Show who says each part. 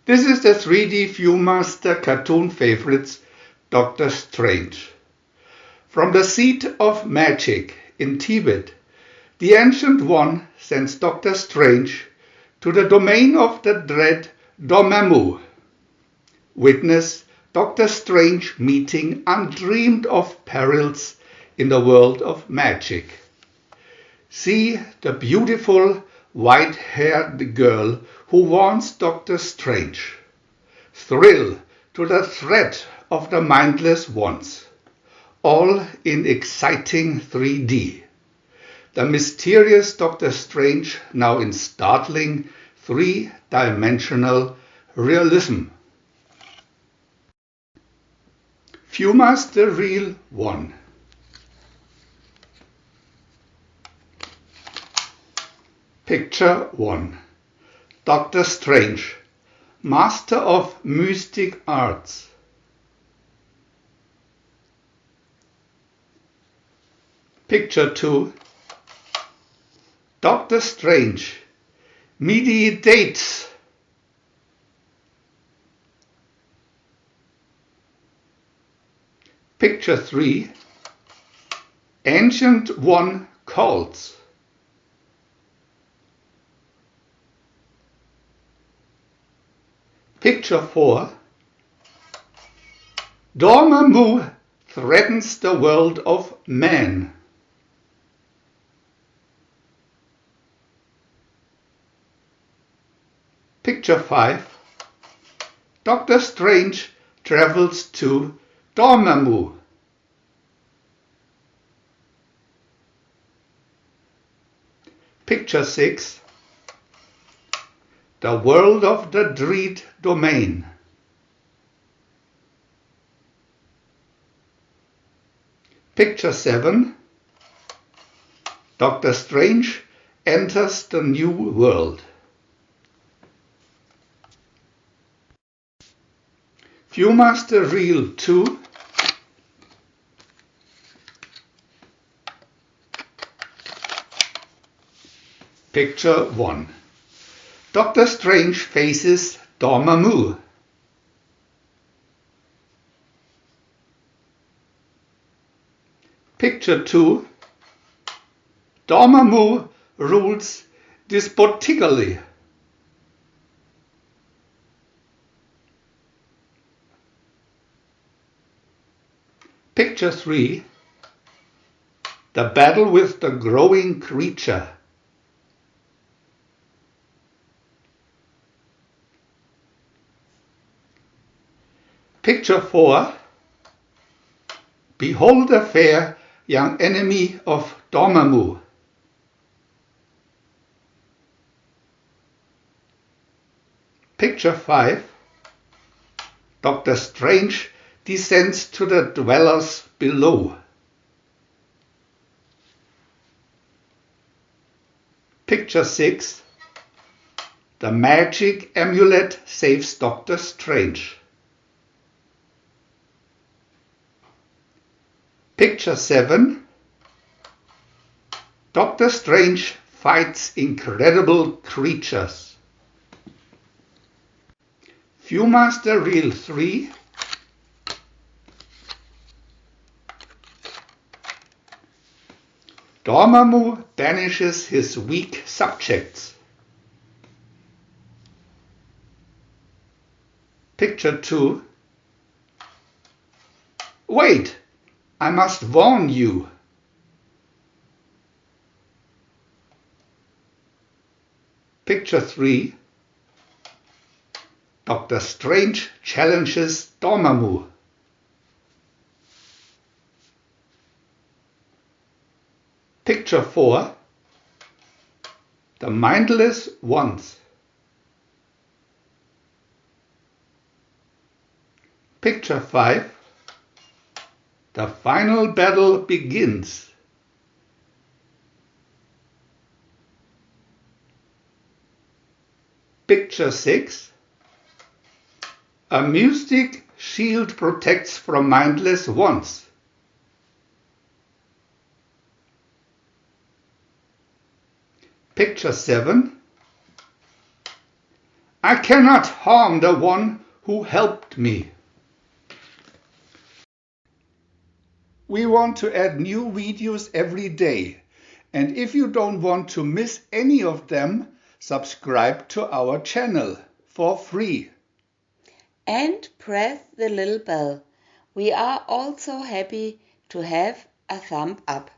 Speaker 1: This is the 3D VIEW-MASTER cartoon favorites, Doctor Strange. From the seat of magic in Tibet, the Ancient One sends Doctor Strange to the domain of the dread Dormammu. Witness Doctor Strange meeting undreamed of perils in the world of magic. See the beautiful white-haired girl who warns Doctor Strange. Thrill to the threat of the mindless ones. All in exciting 3D. The mysterious Doctor Strange now in startling three-dimensional realism. VIEW-MASTER Reel 1. Picture 1. Doctor Strange, Master of Mystic Arts. Picture 2. Doctor Strange, mediates. Picture 3. Ancient One calls. Picture 4. Dormammu threatens the world of man. Picture 5. Doctor Strange travels to Dormammu. Picture 6. The world of the dread domain. Picture 7. Doctor Strange enters the new world. VIEW-MASTER Reel 2. Picture 1. Doctor Strange faces Dormammu. Picture 2. Dormammu rules despotically. Picture 3. The battle with the growing creature. Picture 4. Behold the fair young enemy of Dormammu. Picture 5. Doctor Strange descends to the dwellers below. Picture 6. The magic amulet saves Doctor Strange. Picture 7. Doctor Strange fights incredible creatures. VIEW-MASTER Reel 3. Dormammu banishes his weak subjects. Picture 2. Wait! I must warn you. Picture 3. Doctor Strange challenges Dormammu. Picture 4. The mindless ones. Picture 5. The final battle begins. Picture 6. A mystic shield protects from mindless ones. Picture 7. I cannot harm the one who helped me. We want to add new videos every day, and if you don't want to miss any of them, subscribe to our channel for free.
Speaker 2: And press the little bell. We are also happy to have a thumb up.